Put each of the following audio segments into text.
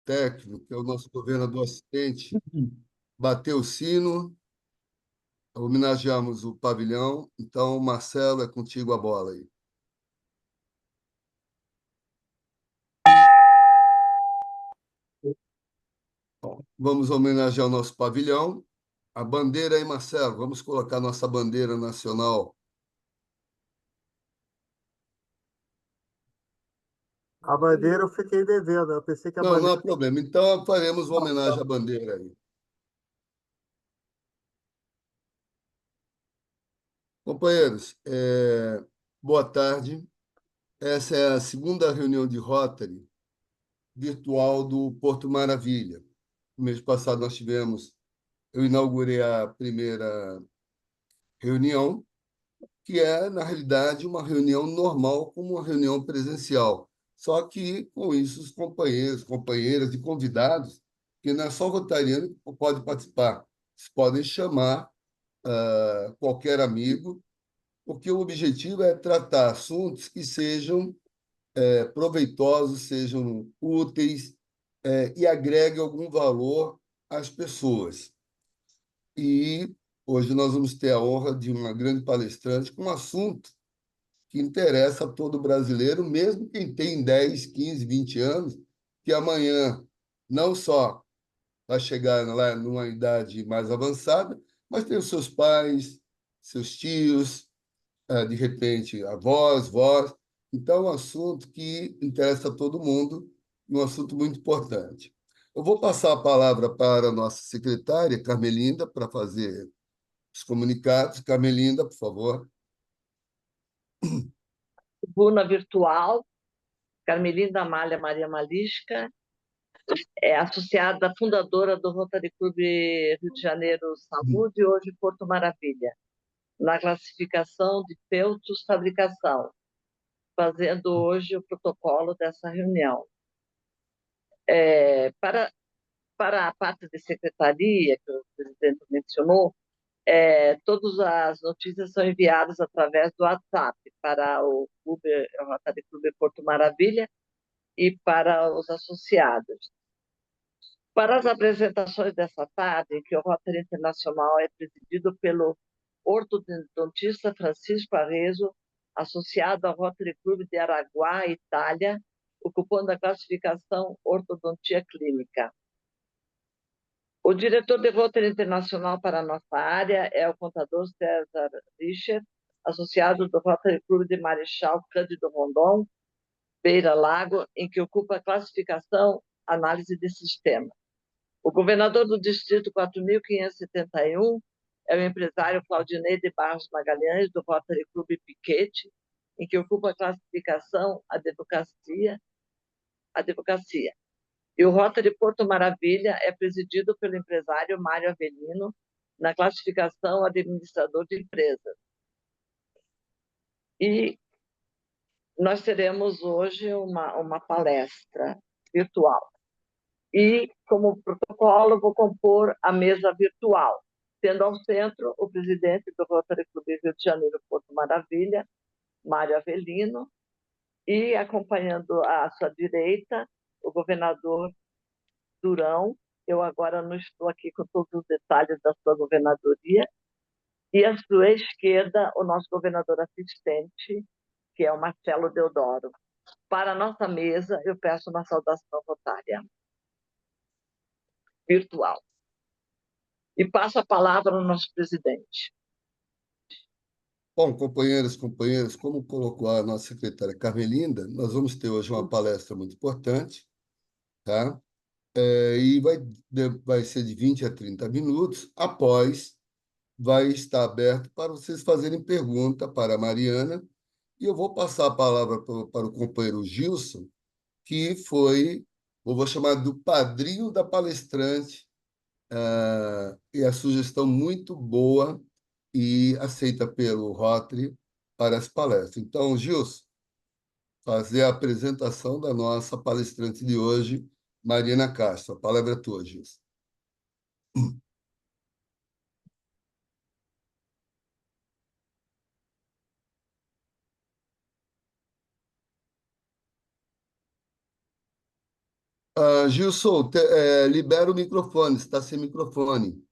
técnico, que é o nosso governador assistente, bater o sino, homenageamos o pavilhão. Então, Marcelo, é contigo a bola aí. Bom, vamos homenagear o nosso pavilhão. A bandeira aí, Marcelo, vamos colocar nossa bandeira nacional. A bandeira eu fiquei devendo. Eu pensei que a Não, não bandeira. há problema. Então, faremos uma homenagem à bandeira aí. Companheiros, boa tarde. Essa é a segunda reunião de Rotary virtual do Porto Maravilha. No mês passado nós tivemos, eu inaugurei a primeira reunião, que é, na realidade, uma reunião normal, como uma reunião presencial. Só que, com isso, os companheiros, companheiras e convidados, que não é só rotariano que pode participar, vocês podem chamar qualquer amigo, porque o objetivo é tratar assuntos que sejam proveitosos, sejam úteis, e agreguem algum valor às pessoas. E hoje nós vamos ter a honra de uma grande palestrante com um assunto que interessa a todo brasileiro, mesmo quem tem 10, 15, 20 anos, que amanhã não só vai chegar lá numa idade mais avançada, mas tem os seus pais, seus tios, de repente, avós, vós. Então, é um assunto que interessa a todo mundo e um assunto muito importante. Eu vou passar a palavra para a nossa secretária, Carmelinda, para fazer os comunicados. Carmelinda, por favor. Tribuna virtual, Carmelinda Amália Maria Malisca, é associada fundadora do Rotary Clube Rio de Janeiro Saúde, hoje Porto Maravilha, na classificação de feltros fabricação, fazendo hoje o protocolo dessa reunião. Para a parte de secretaria, que o presidente mencionou, todas as notícias são enviadas através do WhatsApp para o Rotary Clube Porto Maravilha e para os associados. Para as apresentações dessa tarde, em que o Rotary Internacional é presidido pelo ortodontista Francisco Arezzo, associado ao Rotary Clube de Araguá, Itália, ocupando a classificação Ortodontia Clínica. O diretor de Rotary Internacional para a nossa área é o contador César Richer, associado do Rotary Clube de Marechal Cândido Rondon, Beira Lago, em que ocupa a classificação Análise de Sistema. O governador do Distrito 4.571 é o empresário Claudinei de Barros Magalhães, do Rotary Clube Piquete, em que ocupa a classificação Advocacia. E o Rotary Porto Maravilha é presidido pelo empresário Mário Avelino, na classificação Administrador de Empresas. E nós teremos hoje uma palestra virtual. E, como protocolo, vou compor a mesa virtual, tendo ao centro o presidente do Rotary Clube Rio de Janeiro Porto Maravilha, Mário Avelino, e acompanhando à sua direita o governador Durão. Eu agora não estou aqui com todos os detalhes da sua governadoria, e à sua esquerda o nosso governador assistente, que é o Marcelo Deodoro. Para a nossa mesa, eu peço uma saudação rotária virtual. E passo a palavra ao nosso presidente. Bom, companheiros, companheiras, como colocou a nossa secretária Carmelinda, nós vamos ter hoje uma palestra muito importante, tá? E vai ser de 20 a 30 minutos. Após, vai estar aberto para vocês fazerem pergunta para a Mariana, e eu vou passar a palavra para o companheiro Gilson, que foi, eu vou chamar do padrinho da palestrante, e a sugestão muito boa e aceita pelo Rotary para as palestras. Então, Gilson, fazer a apresentação da nossa palestrante de hoje, Mariana Castro. A palavra é tua, Gilson. Gilson, libera o microfone, está sem microfone.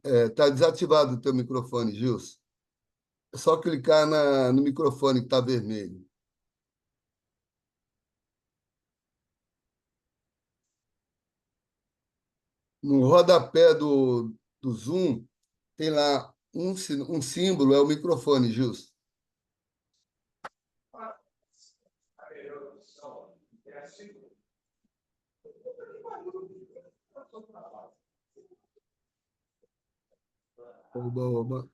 Está desativado o teu microfone, Gilson. É só clicar no microfone que está vermelho. No rodapé do Zoom, tem lá um símbolo, é o microfone, Gilson. Oba, oba.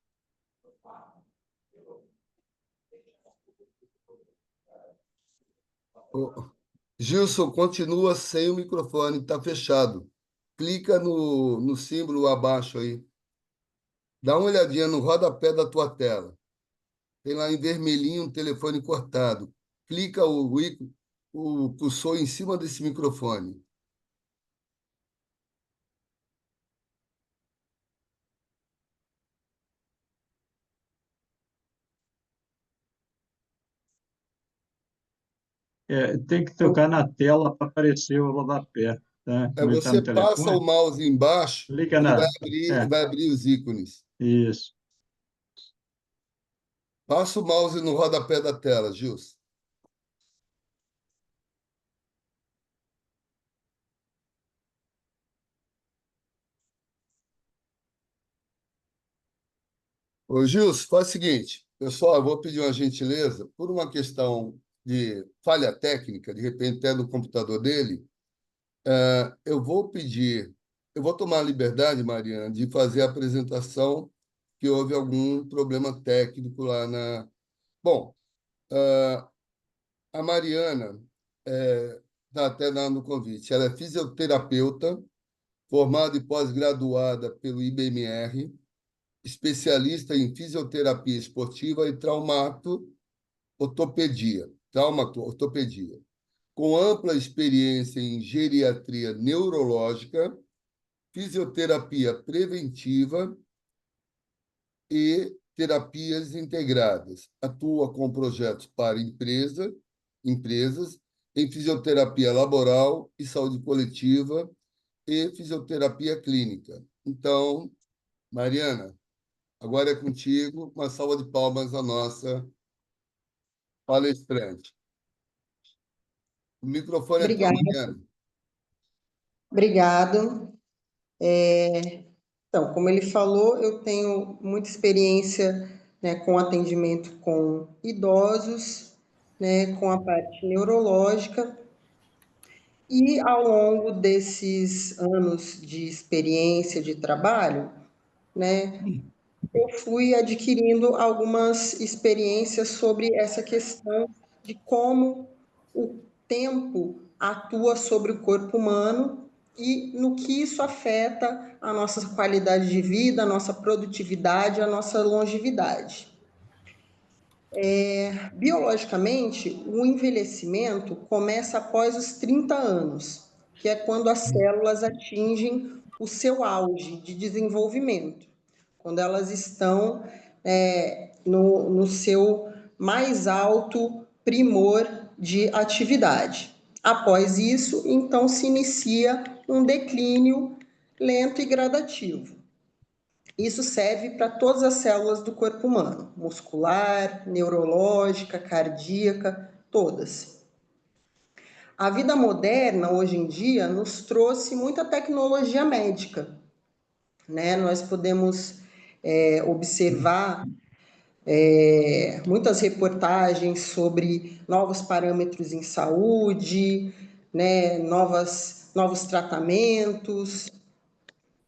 Gilson, continua sem o microfone, está fechado. Clica no símbolo abaixo aí. Dá uma olhadinha no rodapé da tua tela. Tem lá em vermelhinho um telefone cortado. Clica o cursor em cima desse microfone. Tem que tocar na tela para aparecer o rodapé, tá? Como ele está Você no passa o telefone, mouse embaixo, clica ele vai na... abrir, É, vai abrir os ícones. isso. Passa o mouse no rodapé da tela, Gilson. Ô, Gilson, faz o seguinte, pessoal, eu vou pedir uma gentileza, por uma questão de falha técnica, de repente é no computador dele, eu vou tomar a liberdade, Mariana, de fazer a apresentação que houve algum problema técnico lá na... Bom, a Mariana está até dando o convite. Ela é fisioterapeuta, formada e pós-graduada pelo IBMR, especialista em fisioterapia esportiva e traumato-ortopedia, com ampla experiência em geriatria neurológica, fisioterapia preventiva e terapias integradas. Atua com projetos para empresas em fisioterapia laboral e saúde coletiva e fisioterapia clínica. Então, Mariana, agora é contigo. Uma salva de palmas à nossa palestrante. O microfone é teu, Obrigada, Mariana. obrigado. Então, como ele falou, eu tenho muita experiência, né, com atendimento com idosos, né, com a parte neurológica, e ao longo desses anos de experiência de trabalho, né, eu fui adquirindo algumas experiências sobre essa questão de como o tempo atua sobre o corpo humano e no que isso afeta a nossa qualidade de vida, a nossa produtividade, a nossa longevidade. Biologicamente, o envelhecimento começa após os 30 anos, que é quando as células atingem o seu auge de desenvolvimento, quando elas estão no seu mais alto primor de atividade. Após isso, então, se inicia um declínio lento e gradativo. Isso serve para todas as células do corpo humano, muscular, neurológica, cardíaca, todas. A vida moderna, hoje em dia, nos trouxe muita tecnologia médica, né? Nós podemos observar muitas reportagens sobre novos parâmetros em saúde, né? Novos tratamentos.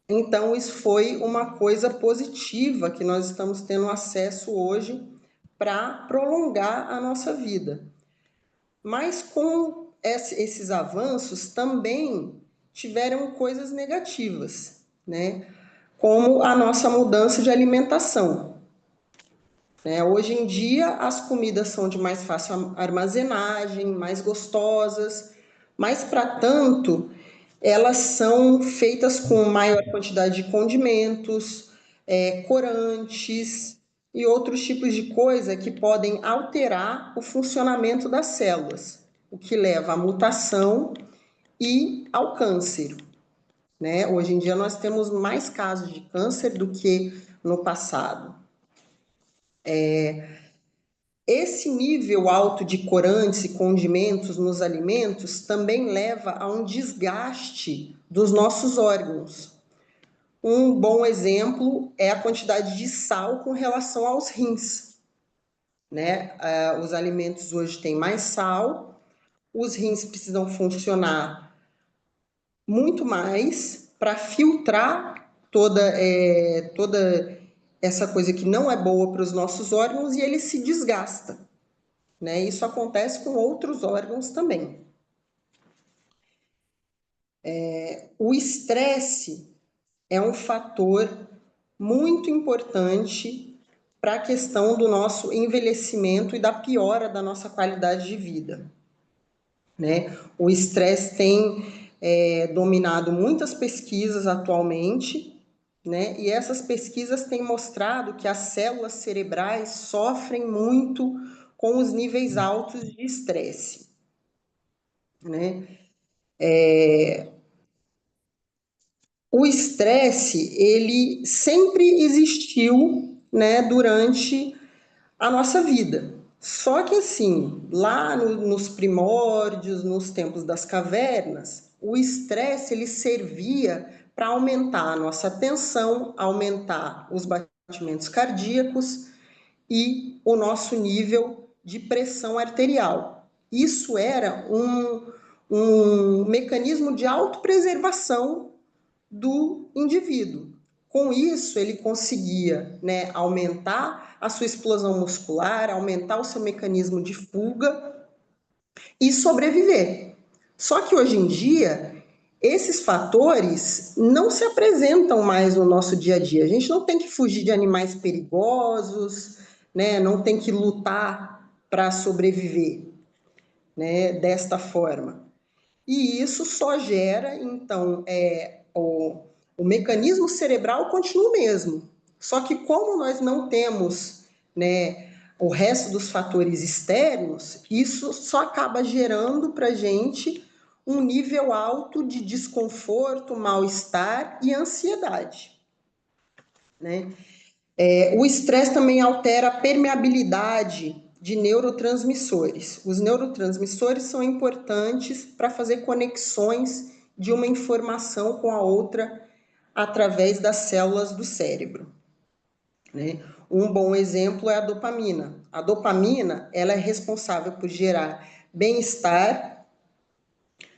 Então, isso foi uma coisa positiva que nós estamos tendo acesso hoje para prolongar a nossa vida. Mas com esses avanços também tiveram coisas negativas, né? Como a nossa mudança de alimentação. Hoje em dia, as comidas são de mais fácil armazenagem, mais gostosas, mas, para tanto, elas são feitas com maior quantidade de condimentos, corantes e outros tipos de coisa que podem alterar o funcionamento das células, o que leva à mutação e ao câncer, né? Hoje em dia nós temos mais casos de câncer do que no passado. Esse nível alto de corantes e condimentos nos alimentos também leva a um desgaste dos nossos órgãos. Um bom exemplo é a quantidade de sal com relação aos rins, né? Os alimentos hoje têm mais sal, os rins precisam funcionar muito mais para filtrar toda essa coisa que não é boa para os nossos órgãos e ele se desgasta, né? Isso acontece com outros órgãos também. O estresse é um fator muito importante para a questão do nosso envelhecimento e da piora da nossa qualidade de vida, né? O estresse tem dominado muitas pesquisas atualmente, né? E essas pesquisas têm mostrado que as células cerebrais sofrem muito com os níveis altos de estresse, né? O estresse, ele sempre existiu, né, durante a nossa vida. Só que assim, lá nos primórdios, nos tempos das cavernas, o estresse ele servia para aumentar a nossa tensão, aumentar os batimentos cardíacos e o nosso nível de pressão arterial. Isso era um mecanismo de autopreservação do indivíduo. Com isso, ele conseguia, né, aumentar a sua explosão muscular, aumentar o seu mecanismo de fuga e sobreviver. Só que hoje em dia, esses fatores não se apresentam mais no nosso dia a dia. A gente não tem que fugir de animais perigosos, né, não tem que lutar para sobreviver, né, desta forma. E isso só gera, então, o mecanismo cerebral continua o mesmo. Só que como nós não temos, né, o resto dos fatores externos, isso só acaba gerando para a gente um nível alto de desconforto, mal-estar e ansiedade, né? O estresse também altera a permeabilidade de neurotransmissores. Os neurotransmissores são importantes para fazer conexões de uma informação com a outra através das células do cérebro, né? Um bom exemplo é a dopamina. A dopamina, ela é responsável por gerar bem-estar,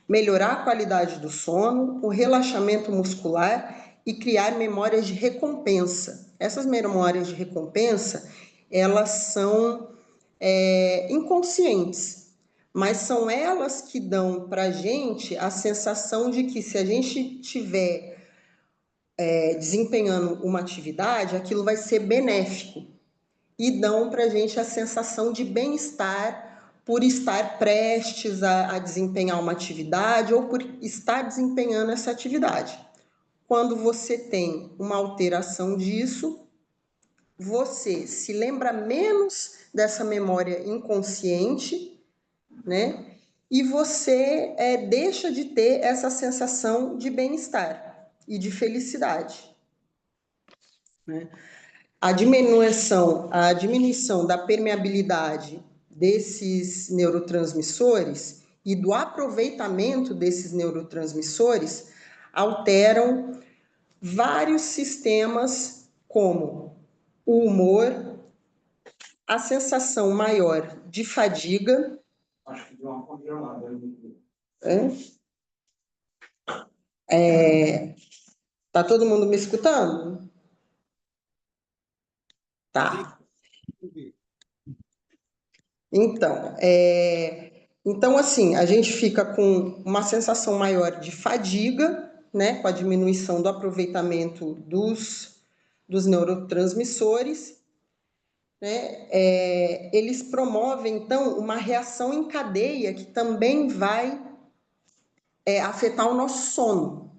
melhorar a qualidade do sono, o relaxamento muscular e criar memórias de recompensa. Essas memórias de recompensa, elas são inconscientes, mas são elas que dão para a gente a sensação de que se a gente tiver desempenhando uma atividade, aquilo vai ser benéfico e dão para a gente a sensação de bem-estar por estar prestes a desempenhar uma atividade ou por estar desempenhando essa atividade. Quando você tem uma alteração disso, você se lembra menos dessa memória inconsciente, né? E você deixa de ter essa sensação de bem-estar e de felicidade, né? A diminuição da permeabilidade desses neurotransmissores e do aproveitamento desses neurotransmissores alteram vários sistemas, como o humor, a sensação maior de fadiga. Acho que deu uma congelada. Tá todo mundo me escutando? Tá. Então, assim, a gente fica com uma sensação maior de fadiga, né, com a diminuição do aproveitamento dos neurotransmissores, né? Eles promovem, então, uma reação em cadeia que também vai afetar o nosso sono.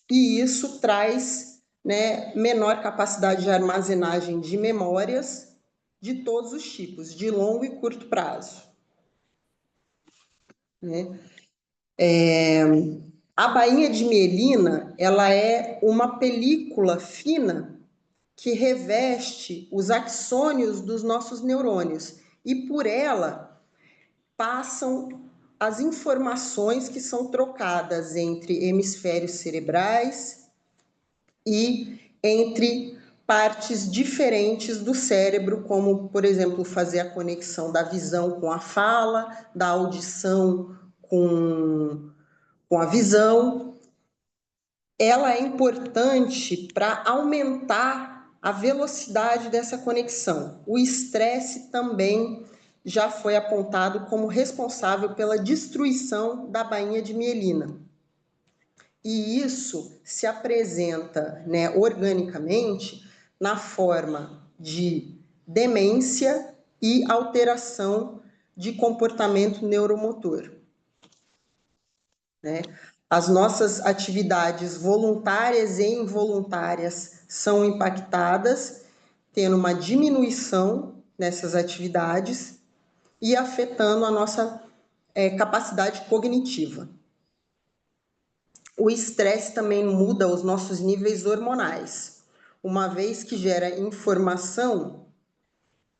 E isso traz, né, menor capacidade de armazenagem de memórias de todos os tipos, de longo e curto prazo, né? A bainha de mielina, ela é uma película fina que reveste os axônios dos nossos neurônios e por ela passam as informações que são trocadas entre hemisférios cerebrais e entre partes diferentes do cérebro, como, por exemplo, fazer a conexão da visão com a fala, da audição com a visão. Ela é importante para aumentar a velocidade dessa conexão. O estresse também já foi apontado como responsável pela destruição da bainha de mielina. E isso se apresenta, né, organicamente na forma de demência e alteração de comportamento neuromotor. Né? As nossas atividades voluntárias e involuntárias são impactadas, tendo uma diminuição nessas atividades e afetando a nossa capacidade cognitiva. O estresse também muda os nossos níveis hormonais, uma vez que gera informação,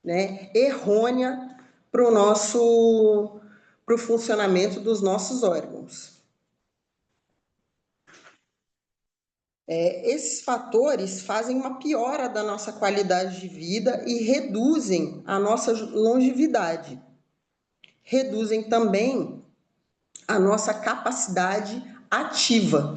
né, errônea para o funcionamento dos nossos órgãos. Esses fatores fazem uma piora da nossa qualidade de vida e reduzem a nossa longevidade. Reduzem também a nossa capacidade ativa,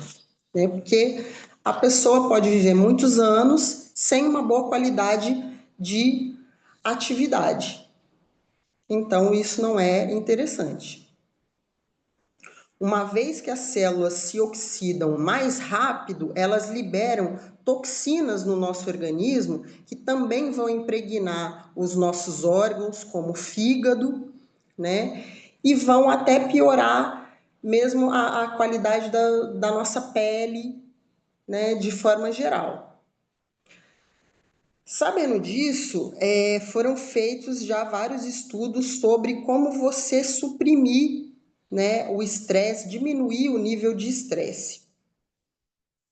né? Porque a pessoa pode viver muitos anos sem uma boa qualidade de atividade. Então, isso não é interessante. Uma vez que as células se oxidam mais rápido, elas liberam toxinas no nosso organismo que também vão impregnar os nossos órgãos, como o fígado, né? E vão até piorar mesmo a qualidade da nossa pele, né? De forma geral. Sabendo disso, foram feitos já vários estudos sobre como você suprimir, né, o estresse, diminuir o nível de estresse,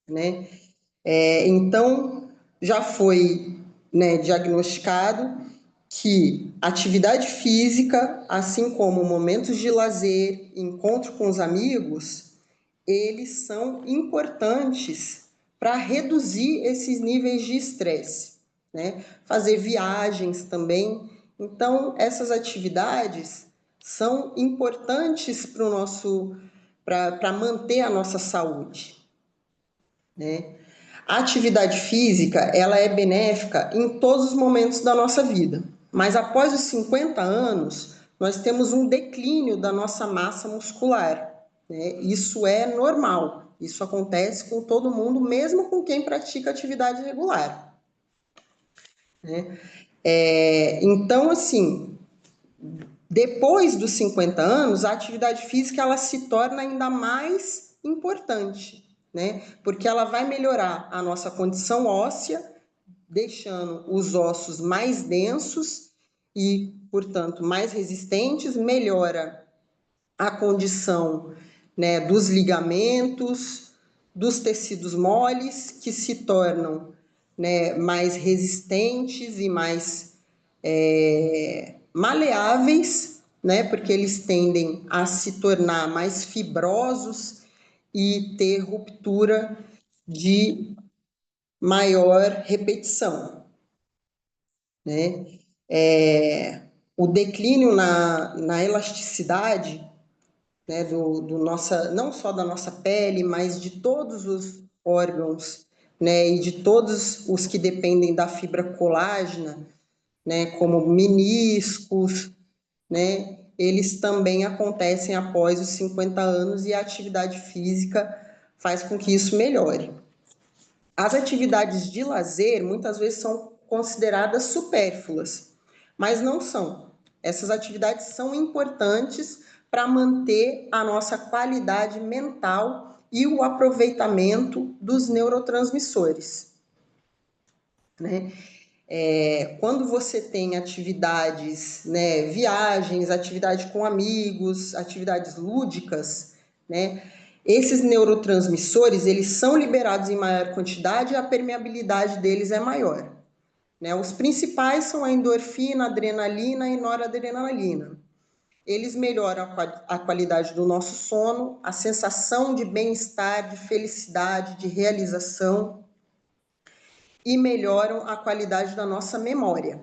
né? Então, já foi, né, diagnosticado que atividade física, assim como momentos de lazer, encontro com os amigos, eles são importantes para reduzir esses níveis de estresse, né? Fazer viagens também. Então, essas atividades são importantes para manter a nossa saúde, né? A atividade física, ela é benéfica em todos os momentos da nossa vida, mas após os 50 anos, nós temos um declínio da nossa massa muscular, né? Isso é normal, isso acontece com todo mundo, mesmo com quem pratica atividade regular, né? Então, assim, depois dos 50 anos, a atividade física ela se torna ainda mais importante, né? Porque ela vai melhorar a nossa condição óssea, deixando os ossos mais densos e, portanto, mais resistentes, melhora a condição, né, dos ligamentos, dos tecidos moles, que se tornam, né, mais resistentes e mais maleáveis, né, porque eles tendem a se tornar mais fibrosos e ter ruptura de maior repetição, né? O declínio na elasticidade, né, não só da nossa pele, mas de todos os órgãos, né, e de todos os que dependem da fibra colágena, né, como meniscos, né, eles também acontecem após os 50 anos e a atividade física faz com que isso melhore. As atividades de lazer muitas vezes são consideradas supérfluas, mas não são. Essas atividades são importantes para manter a nossa qualidade mental e o aproveitamento dos neurotransmissores, né? Quando você tem atividades, né, viagens, atividade com amigos, atividades lúdicas, né? Esses neurotransmissores, eles são liberados em maior quantidade e a permeabilidade deles é maior, né? Os principais são a endorfina, a adrenalina e noradrenalina. Eles melhoram a qualidade do nosso sono, a sensação de bem-estar, de felicidade, de realização e melhoram a qualidade da nossa memória.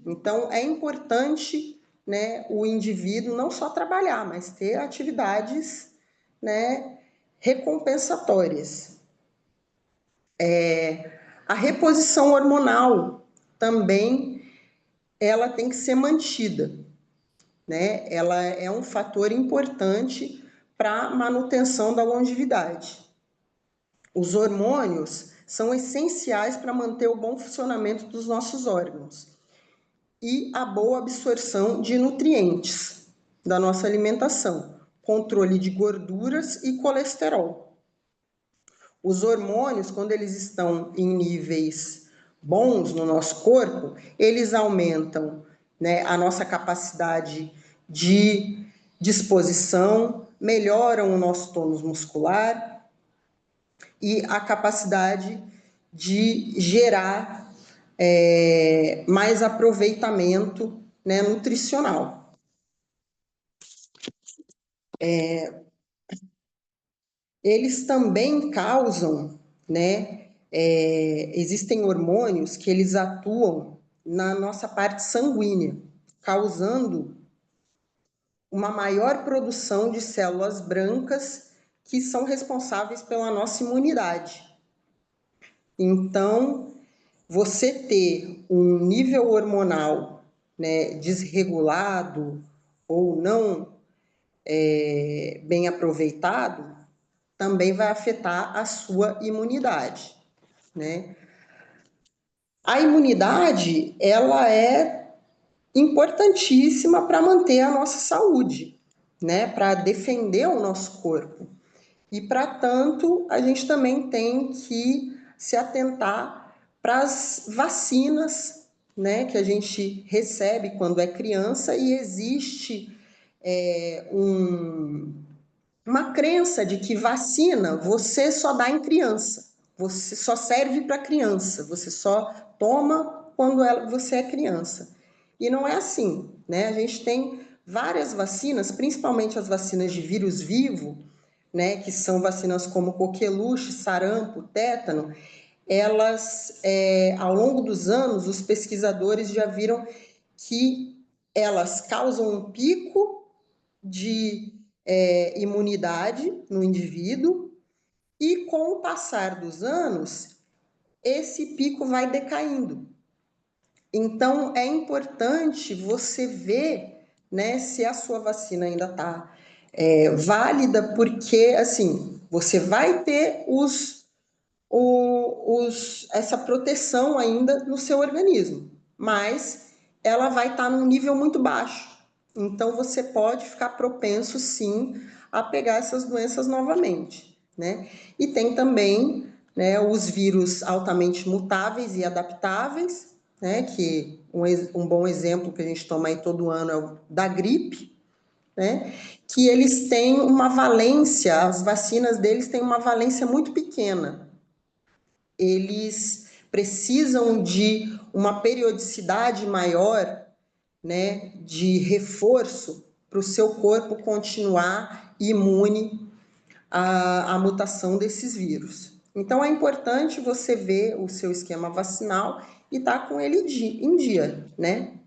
Então, é importante, né, o indivíduo não só trabalhar, mas ter atividades, né, recompensatórias. A reposição hormonal também, ela tem que ser mantida, né? Ela é um fator importante para a manutenção da longevidade. Os hormônios são essenciais para manter o bom funcionamento dos nossos órgãos e a boa absorção de nutrientes da nossa alimentação, controle de gorduras e colesterol. Os hormônios, quando eles estão em níveis bons no nosso corpo, eles aumentam, né, a nossa capacidade de disposição, melhoram o nosso tônus muscular e a capacidade de gerar mais aproveitamento, né, nutricional. Eles também causam, né, existem hormônios que eles atuam na nossa parte sanguínea, causando uma maior produção de células brancas que são responsáveis pela nossa imunidade. Então, você ter um nível hormonal, né, desregulado ou não bem aproveitado, também vai afetar a sua imunidade, né? A imunidade, ela é importantíssima para manter a nossa saúde, né? Para defender o nosso corpo. E, para tanto, a gente também tem que se atentar para as vacinas, né, que a gente recebe quando é criança, e existe uma crença de que vacina você só dá em criança, você só serve para criança, você só toma quando você é criança. E não é assim, né? A gente tem várias vacinas, principalmente as vacinas de vírus vivo, né, que são vacinas como coqueluche, sarampo, tétano. Elas, ao longo dos anos, os pesquisadores já viram que elas causam um pico de imunidade no indivíduo e, com o passar dos anos, esse pico vai decaindo. Então, é importante você ver, né, se a sua vacina ainda está válida, porque, assim, você vai ter essa proteção ainda no seu organismo, mas ela vai estar num nível muito baixo. Então, você pode ficar propenso, sim, a pegar essas doenças novamente, né? E tem também, né, os vírus altamente mutáveis e adaptáveis, né? Que um bom exemplo que a gente toma aí todo ano é o da gripe, né? Que eles têm uma valência, as vacinas deles têm uma valência muito pequena. Eles precisam de uma periodicidade maior, né, de reforço para o seu corpo continuar imune à mutação desses vírus. Então, é importante você ver o seu esquema vacinal e estar com ele em dia, né?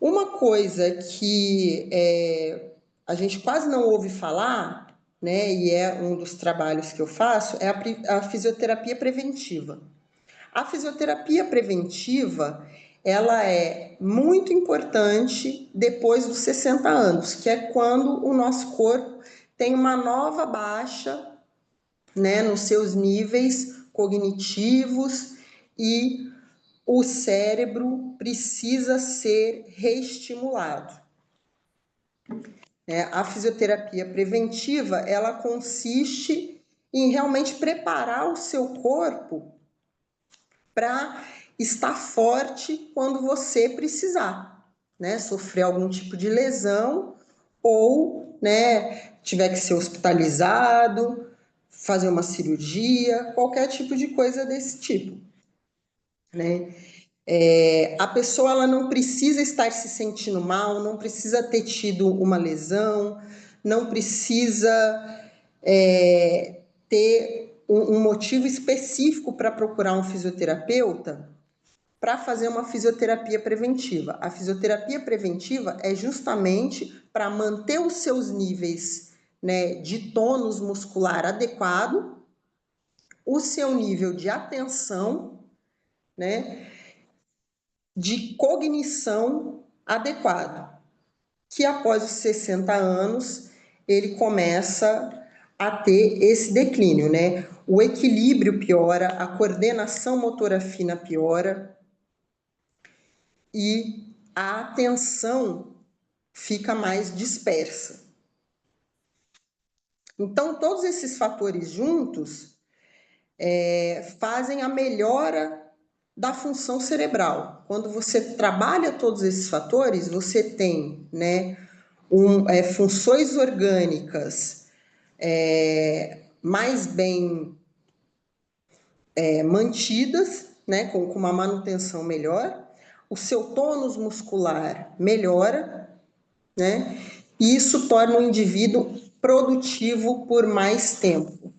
Uma coisa que a gente quase não ouve falar, né, e é um dos trabalhos que eu faço, é a fisioterapia preventiva. A fisioterapia preventiva, ela é muito importante depois dos 60 anos, que é quando o nosso corpo tem uma nova baixa, né, nos seus níveis cognitivos e o cérebro precisa ser reestimulado. A fisioterapia preventiva, ela consiste em realmente preparar o seu corpo para estar forte quando você precisar, né? Sofrer algum tipo de lesão ou, né, tiver que ser hospitalizado, fazer uma cirurgia, qualquer tipo de coisa desse tipo, né? A pessoa ela não precisa estar se sentindo mal, não precisa ter tido uma lesão, não precisa ter um motivo específico para procurar um fisioterapeuta para fazer uma fisioterapia preventiva. A fisioterapia preventiva é justamente para manter os seus níveis, né, de tônus muscular adequado, o seu nível de atenção, né, de cognição adequado, que após os 60 anos ele começa a ter esse declínio, né? O equilíbrio piora, a coordenação motora fina piora e a atenção fica mais dispersa. Então, todos esses fatores juntos fazem a melhora da função cerebral. Quando você trabalha todos esses fatores, você tem, né, funções orgânicas mais bem mantidas, né, com uma manutenção melhor, o seu tônus muscular melhora, né, e isso torna o indivíduo produtivo por mais tempo,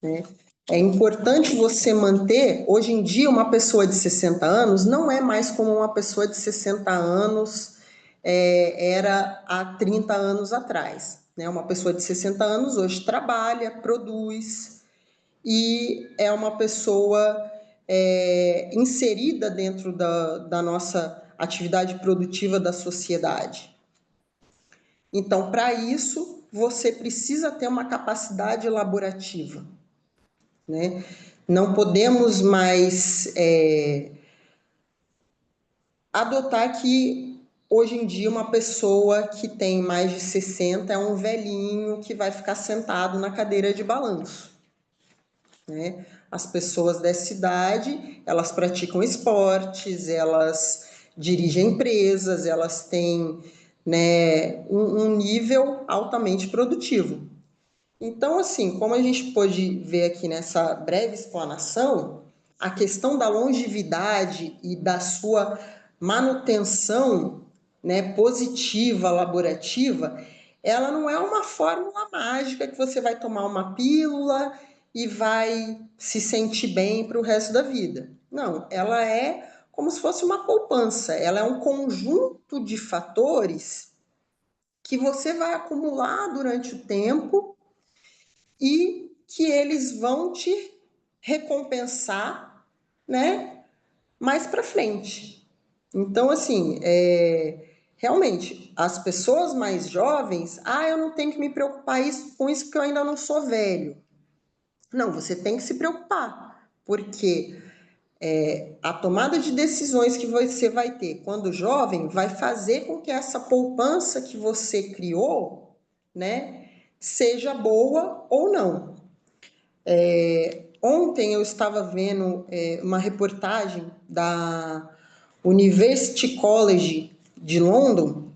né? É importante você manter, hoje em dia, uma pessoa de 60 anos não é mais como uma pessoa de 60 anos era há 30 anos atrás, né? Uma pessoa de 60 anos hoje trabalha, produz e é uma pessoa inserida dentro da nossa atividade produtiva da sociedade. Então, para isso, você precisa ter uma capacidade elaborativa, né? Não podemos mais adotar que hoje em dia uma pessoa que tem mais de 60 é um velhinho que vai ficar sentado na cadeira de balanço, né? As pessoas dessa idade, elas praticam esportes, elas dirigem empresas, elas têm, né, um nível altamente produtivo. Então, assim, como a gente pôde ver aqui nessa breve explanação, a questão da longevidade e da sua manutenção, né, positiva, laborativa, ela não é uma fórmula mágica que você vai tomar uma pílula e vai se sentir bem para o resto da vida. Não, ela é como se fosse uma poupança, ela é um conjunto de fatores que você vai acumular durante o tempo e que eles vão te recompensar, né, mais para frente. Então, assim, realmente, as pessoas mais jovens, eu não tenho que me preocupar com isso porque eu ainda não sou velho. Não, você tem que se preocupar, porque a tomada de decisões que você vai ter quando jovem vai fazer com que essa poupança que você criou, né, seja boa ou não. Ontem eu estava vendo uma reportagem da University College de London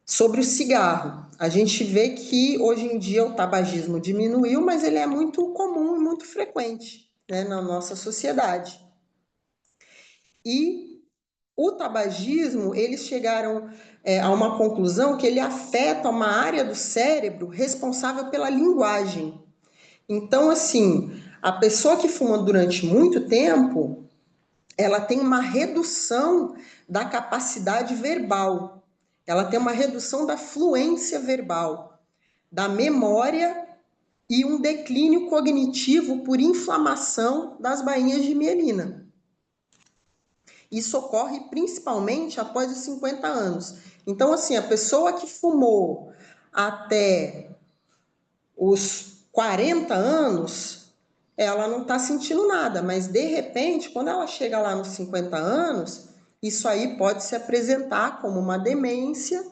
sobre o cigarro. A gente vê que hoje em dia o tabagismo diminuiu, mas ele é muito comum e muito frequente, né, na nossa sociedade. E o tabagismo, eles chegaram a uma conclusão que ele afeta uma área do cérebro responsável pela linguagem. Então, assim, a pessoa que fuma durante muito tempo, ela tem uma redução da capacidade verbal, ela tem uma redução da fluência verbal, da memória e um declínio cognitivo por inflamação das bainhas de mielina. Isso ocorre principalmente após os 50 anos. Então, assim, a pessoa que fumou até os 40 anos, ela não está sentindo nada, mas de repente, quando ela chega lá nos 50 anos, isso aí pode se apresentar como uma demência,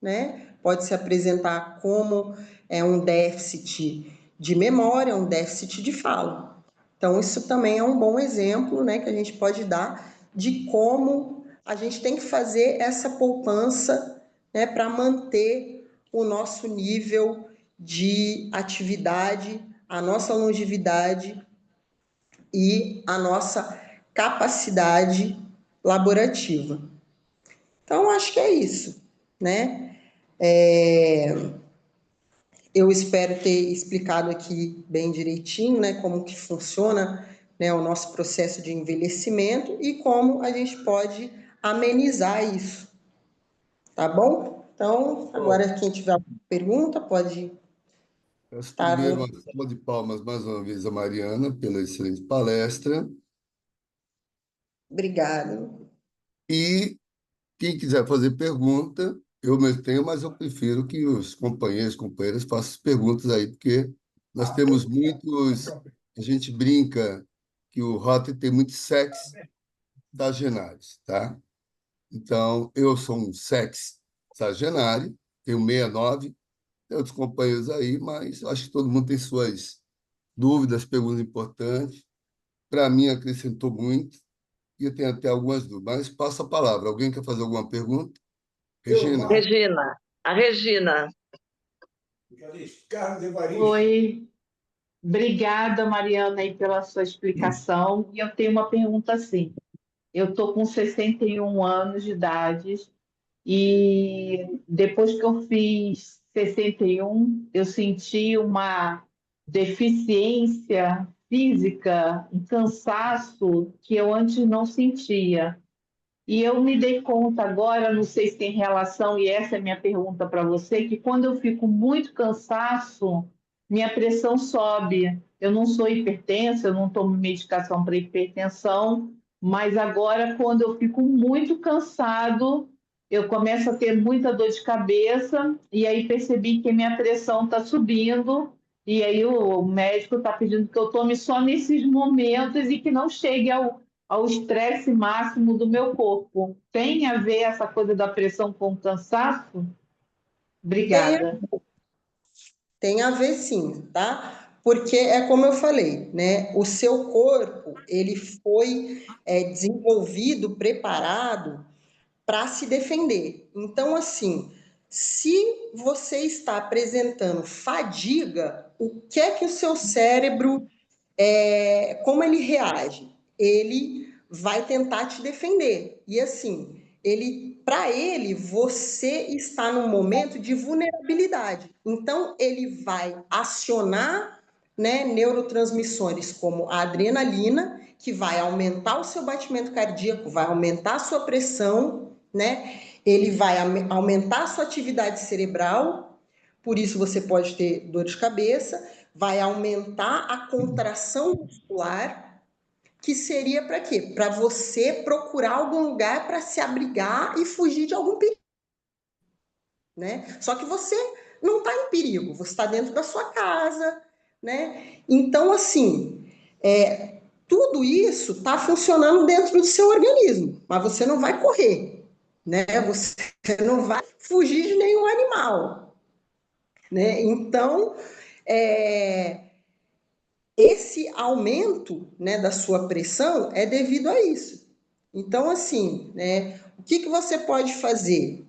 né? Pode se apresentar como um déficit de memória, um déficit de fala. Então, isso também é um bom exemplo, né, que a gente pode dar de como a gente tem que fazer essa poupança né, para manter o nosso nível de atividade, a nossa longevidade e a nossa capacidade laborativa. Então, acho que é isso, né? Eu espero ter explicado aqui bem direitinho, né, como que funciona, né, o nosso processo de envelhecimento e como a gente pode amenizar isso, tá bom? Então, agora quem tiver alguma pergunta pode Peço estar. primeiro uma salva de palmas mais uma vez a Mariana pela excelente palestra. Obrigada. E quem quiser fazer pergunta, eu mesmo tenho, mas eu prefiro que os companheiros e companheiras façam as perguntas aí, porque nós temos muitos. A gente brinca que o Rotary tem muitos sexagenários, tá? Então, eu sou um sexagenário, tenho 69, tem outros companheiros aí, mas eu acho que todo mundo tem suas dúvidas, perguntas importantes. Para mim, acrescentou muito, e eu tenho até algumas dúvidas, mas passo a palavra. Alguém quer fazer alguma pergunta? Regina. Regina, a Regina. Carlos Evaristo. Oi, obrigada, Mariana, aí pela sua explicação. E eu tenho uma pergunta assim. Eu estou com 61 anos de idade e depois que eu fiz 61, eu senti uma deficiência física, um cansaço que eu antes não sentia. E eu me dei conta agora, não sei se tem relação, e essa é a minha pergunta para você, que quando eu fico muito cansaço, minha pressão sobe. Eu não sou hipertensa, eu não tomo medicação para hipertensão, mas agora, quando eu fico muito cansado, eu começo a ter muita dor de cabeça, e aí percebi que minha pressão está subindo, e aí o médico está pedindo que eu tome só nesses momentos e que não chegue ao estresse máximo do meu corpo. Tem a ver essa coisa da pressão com o cansaço? Tem, Obrigada. tem a ver sim, tá? Porque é como eu falei, né? O seu corpo, ele foi desenvolvido, preparado para se defender. Então, assim, se você está apresentando fadiga, o que é que o seu cérebro, como ele reage? Ele vai tentar te defender. E assim, para ele, você está num momento de vulnerabilidade. Então, ele vai acionar, né, neurotransmissores como a adrenalina, que vai aumentar o seu batimento cardíaco, vai aumentar a sua pressão, né? Ele vai aumentar a sua atividade cerebral, por isso você pode ter dor de cabeça, vai aumentar a contração muscular, que seria para quê? Para você procurar algum lugar para se abrigar e fugir de algum perigo, né? Só que você não está em perigo, você está dentro da sua casa, né? Então, assim, tudo isso está funcionando dentro do seu organismo, mas você não vai correr, né? Você não vai fugir de nenhum animal, né? Então, esse aumento, né, da sua pressão é devido a isso. Então, assim, né, o que você pode fazer?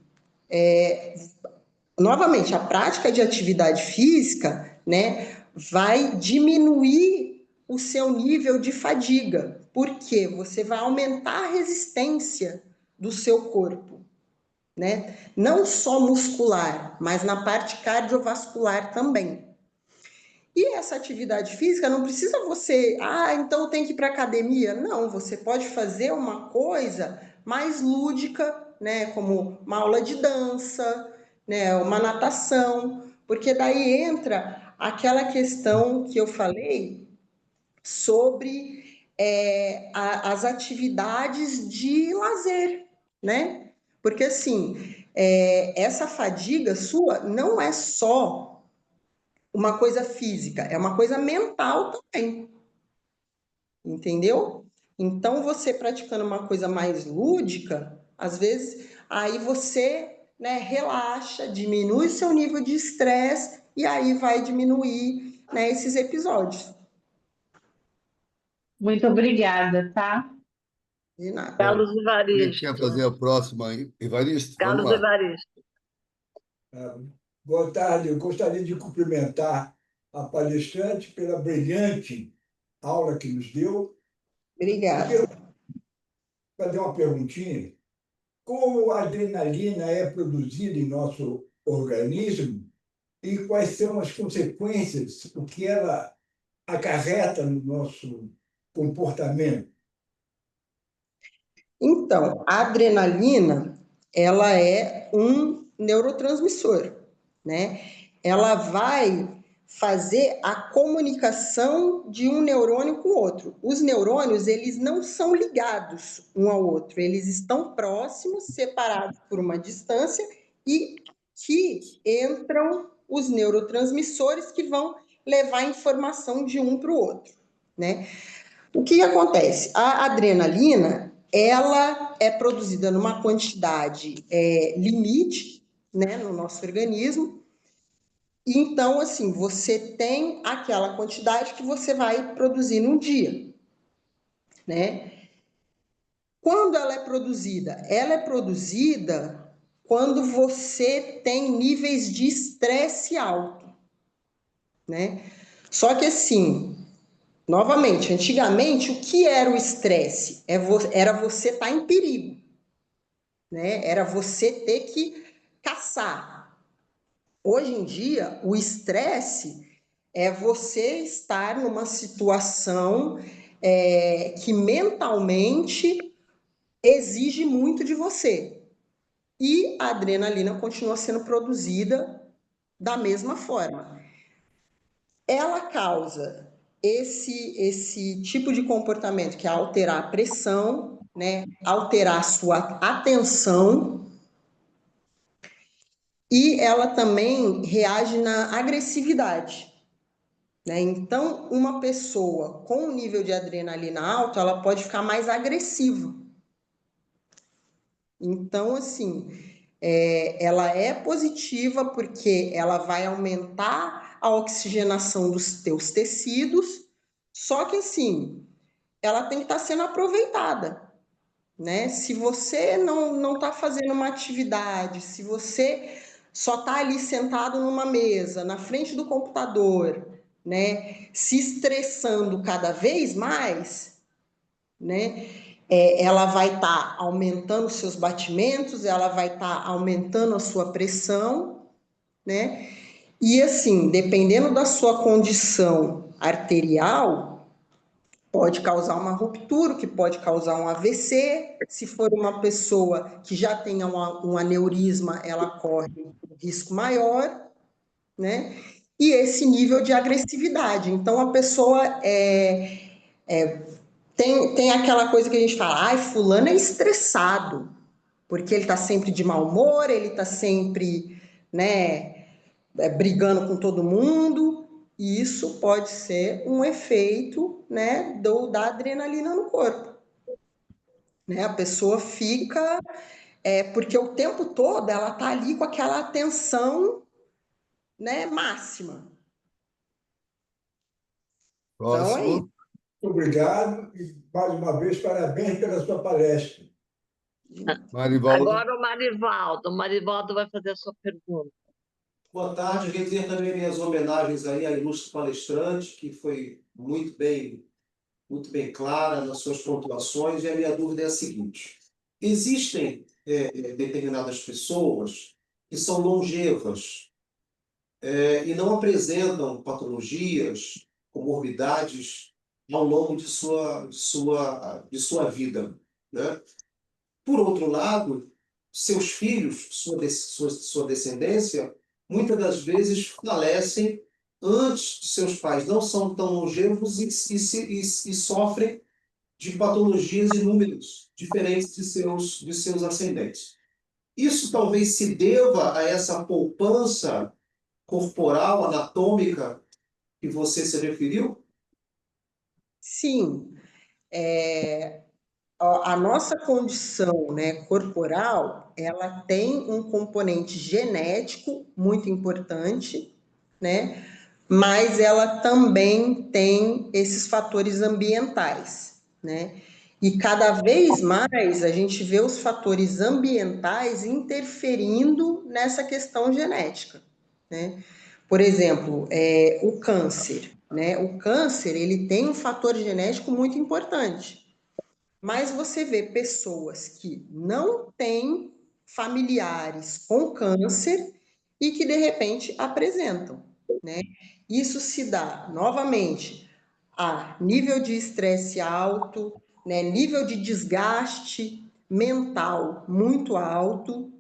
Novamente, a prática de atividade física, né, vai diminuir o seu nível de fadiga, porque você vai aumentar a resistência do seu corpo, né? Não só muscular, mas na parte cardiovascular também. E essa atividade física não precisa você, então tem que ir para academia. Não, você pode fazer uma coisa mais lúdica, né, como uma aula de dança, né, uma natação, porque daí entra aquela questão que eu falei sobre as atividades de lazer, né? Porque assim, essa fadiga sua não é só uma coisa física, é uma coisa mental também, entendeu? Então, você praticando uma coisa mais lúdica, às vezes, aí você, né, relaxa, diminui seu nível de estresse e aí vai diminuir, né, esses episódios. Muito obrigada, tá? De nada. Carlos Quem quer Evaristo. fazer a próxima aí? Evaristo, vamos Carlos lá. Evaristo. Ah, boa tarde, eu gostaria de cumprimentar a palestrante pela brilhante aula que nos deu. Obrigada. Fazer uma perguntinha. Como a adrenalina é produzida em nosso organismo e quais são as consequências, o que ela acarreta no nosso comportamento? Então, a adrenalina, ela é um neurotransmissor, né? Ela vai fazer a comunicação de um neurônio com o outro. Os neurônios, eles não são ligados um ao outro, eles estão próximos, separados por uma distância e que entram os neurotransmissores que vão levar informação de um para o outro, né? O que acontece? A adrenalina, ela é produzida numa quantidade limite, né, no nosso organismo. Então, assim, você tem aquela quantidade que você vai produzir num dia, né? Quando ela é produzida? Ela é produzida quando você tem níveis de estresse alto, né? Só que assim, novamente, antigamente, o que era o estresse? Era você estar em perigo, né? Era você ter que caçar. Hoje em dia, o estresse é você estar numa situação que mentalmente exige muito de você. E a adrenalina continua sendo produzida da mesma forma. Ela causa esse tipo de comportamento, que é alterar a pressão, né? Alterar a sua atenção, e ela também reage na agressividade, né? Então, uma pessoa com um nível de adrenalina alto, ela pode ficar mais agressiva. Então, assim, ela é positiva porque ela vai aumentar a oxigenação dos teus tecidos, só que, assim, ela tem que estar sendo aproveitada, né? Se você não está fazendo uma atividade, se você só está ali sentado numa mesa, na frente do computador, né? Se estressando cada vez mais, né? Ela vai estar aumentando os seus batimentos, ela vai estar aumentando a sua pressão, né? E assim, dependendo da sua condição arterial, pode causar uma ruptura, que pode causar um AVC. Se for uma pessoa que já tenha um aneurisma, ela corre um risco maior, né? E esse nível de agressividade. Então, a pessoa tem aquela coisa que a gente fala, ai, fulano é estressado, porque ele está sempre de mau humor, ele está sempre, né, brigando com todo mundo, e isso pode ser um efeito, né, da adrenalina no corpo. Né? A pessoa fica, porque o tempo todo ela está ali com aquela atenção, né, máxima. Então é isso. Próximo. Obrigado e, mais uma vez, parabéns pela sua palestra. Marivaldo. Agora o Marivaldo vai fazer a sua pergunta. Boa tarde, reitero também minhas homenagens aí à ilustre palestrante, que foi muito bem clara nas suas pontuações, e a minha dúvida é a seguinte: existem determinadas pessoas que são longevas e não apresentam patologias, comorbidades ao longo de sua vida, né? Por outro lado, seus filhos, sua descendência, muitas das vezes falecem antes de seus pais, não são tão longevos e sofrem de patologias inúmeras, diferentes de seus ascendentes. Isso talvez se deva a essa poupança corporal, anatômica, que você se referiu? Sim. A nossa condição, né, corporal, ela tem um componente genético muito importante, né? Mas ela também tem esses fatores ambientais, né? E cada vez mais a gente vê os fatores ambientais interferindo nessa questão genética, né? Por exemplo, o câncer, né? O câncer, ele tem um fator genético muito importante, mas você vê pessoas que não têm familiares com câncer e que, de repente, apresentam, né? Isso se dá, novamente, a nível de estresse alto, né? Nível de desgaste mental muito alto,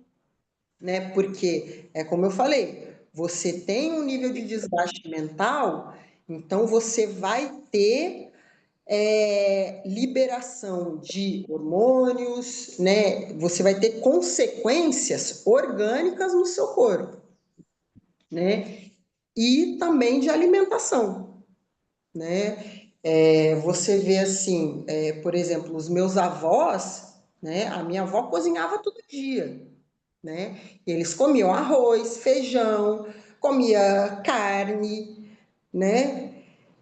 né? Porque, como eu falei, você tem um nível de desgaste mental, então você vai ter liberação de hormônios, né? Você vai ter consequências orgânicas no seu corpo, né? E também de alimentação, né? Você vê assim, por exemplo, os meus avós, né? A minha avó cozinhava todo dia, né? E eles comiam arroz, feijão, comia carne, né?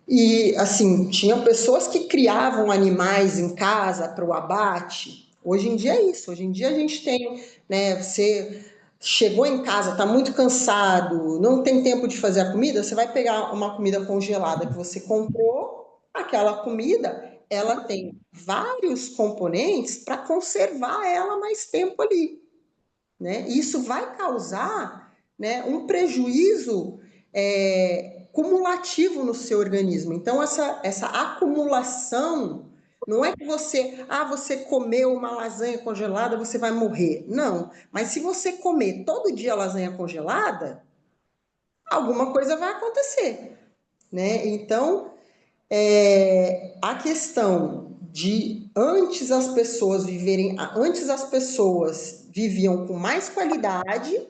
E, assim, tinham pessoas que criavam animais em casa para o abate. Hoje em dia é isso. Hoje em dia a gente tem, né? Você chegou em casa, está muito cansado, não tem tempo de fazer a comida, você vai pegar uma comida congelada que você comprou, aquela comida, ela tem vários componentes para conservar ela mais tempo ali, né? Isso vai causar, né, um prejuízo cumulativo no seu organismo. Então, essa acumulação não é que você comeu uma lasanha congelada, você vai morrer. Não, mas se você comer todo dia lasanha congelada, alguma coisa vai acontecer, né? Então, a questão de antes as pessoas viviam com mais qualidade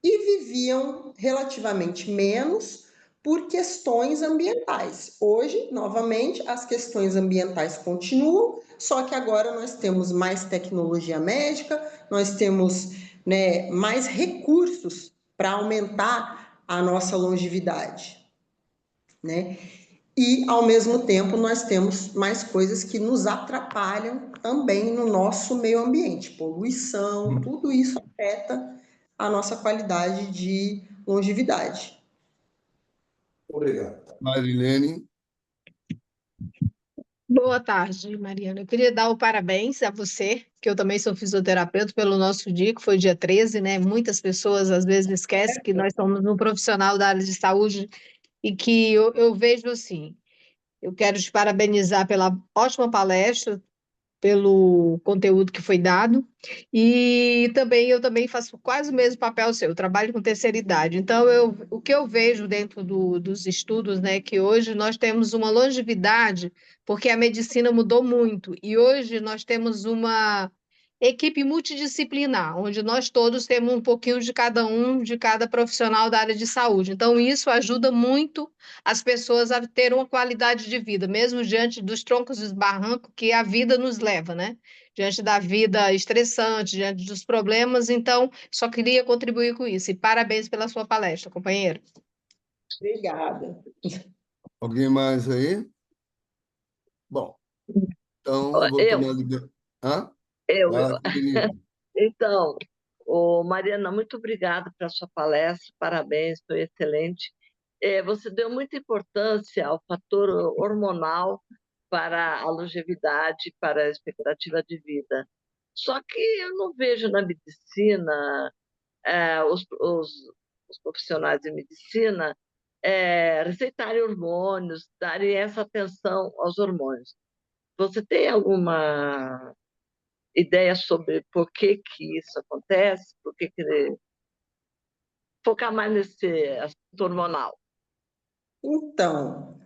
e viviam relativamente menos por questões ambientais. Hoje, novamente, as questões ambientais continuam, só que agora nós temos mais tecnologia médica, nós temos, né, mais recursos para aumentar a nossa longevidade, né? E, ao mesmo tempo, nós temos mais coisas que nos atrapalham também no nosso meio ambiente. Poluição, tudo isso afeta a nossa qualidade de longevidade. Obrigado. Marilene, Boa tarde, Mariana. Eu queria dar o parabéns a você, que eu também sou fisioterapeuta, pelo nosso dia, que foi dia 13, né? Muitas pessoas às vezes esquecem que nós somos um profissional da área de saúde e que eu vejo assim. Eu quero te parabenizar pela ótima palestra, pelo conteúdo que foi dado. E também eu também faço quase o mesmo papel seu, eu trabalho com terceira idade. Então, o que eu vejo dentro dos estudos, né, que hoje nós temos uma longevidade, porque a medicina mudou muito, e hoje nós temos uma equipe multidisciplinar, onde nós todos temos um pouquinho de cada profissional da área de saúde. Então, isso ajuda muito as pessoas a ter uma qualidade de vida, mesmo diante dos troncos e dos barrancos que a vida nos leva, né? Diante da vida estressante, diante dos problemas. Então, só queria contribuir com isso. E parabéns pela sua palestra, companheiro. Obrigada. alguém mais aí? Bom, então eu vou tomar liberdade. Hã? Eu. Vai lá, Caroline. Então, Mariana, muito obrigada pela sua palestra, parabéns, foi excelente. Você deu muita importância ao fator hormonal para a longevidade, para a expectativa de vida. Só que eu não vejo na medicina, os profissionais de medicina receitarem hormônios, darem essa atenção aos hormônios. Você tem alguma ideia sobre por que que isso acontece? Por que que focar mais nesse assunto hormonal? Então,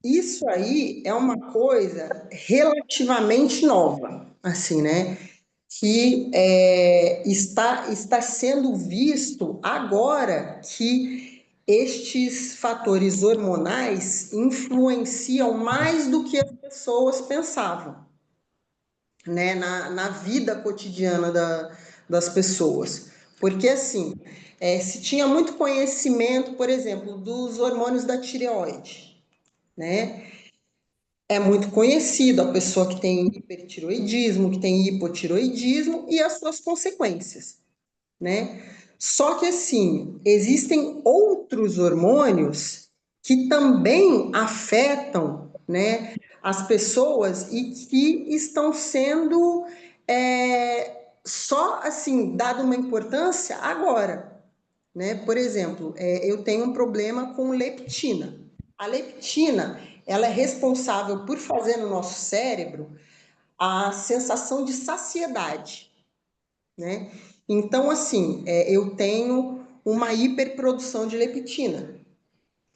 isso aí é uma coisa relativamente nova, assim, né? Que está sendo visto agora que estes fatores hormonais influenciam mais do que as pessoas pensavam, né, na vida cotidiana das pessoas. Porque, assim, se tinha muito conhecimento, por exemplo, dos hormônios da tireoide, né? é muito conhecido, a pessoa que tem hipertiroidismo, que tem hipotiroidismo e as suas consequências, né? Só que, assim, existem outros hormônios que também afetam, né, as pessoas e que estão sendo só, assim, dado uma importância agora, né? Por exemplo, eu tenho um problema com leptina. A leptina, ela é responsável por fazer no nosso cérebro a sensação de saciedade, né? Então, assim, eu tenho uma hiperprodução de leptina.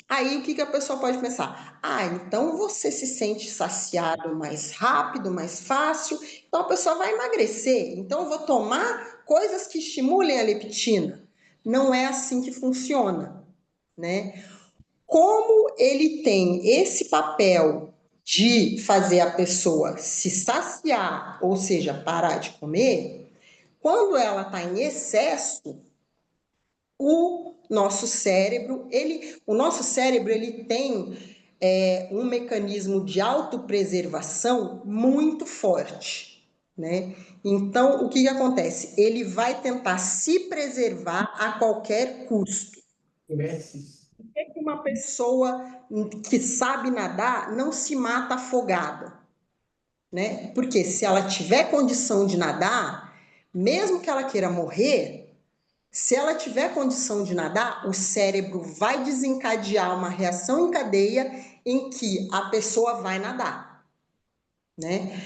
Aí, o que a pessoa pode pensar? Ah, então você se sente saciado mais rápido, mais fácil, então a pessoa vai emagrecer. Então, eu vou tomar coisas que estimulem a leptina. Não é assim que funciona, né? Como ele tem esse papel de fazer a pessoa se saciar, ou seja, parar de comer, quando ela está em excesso, o nosso cérebro, ele tem um mecanismo de autopreservação muito forte, né? Então, o que acontece? Ele vai tentar se preservar a qualquer custo. Por que uma pessoa que sabe nadar não se mata afogada, né? Porque se ela tiver condição de nadar, mesmo que ela queira morrer, se ela tiver condição de nadar, o cérebro vai desencadear uma reação em cadeia em que a pessoa vai nadar, né?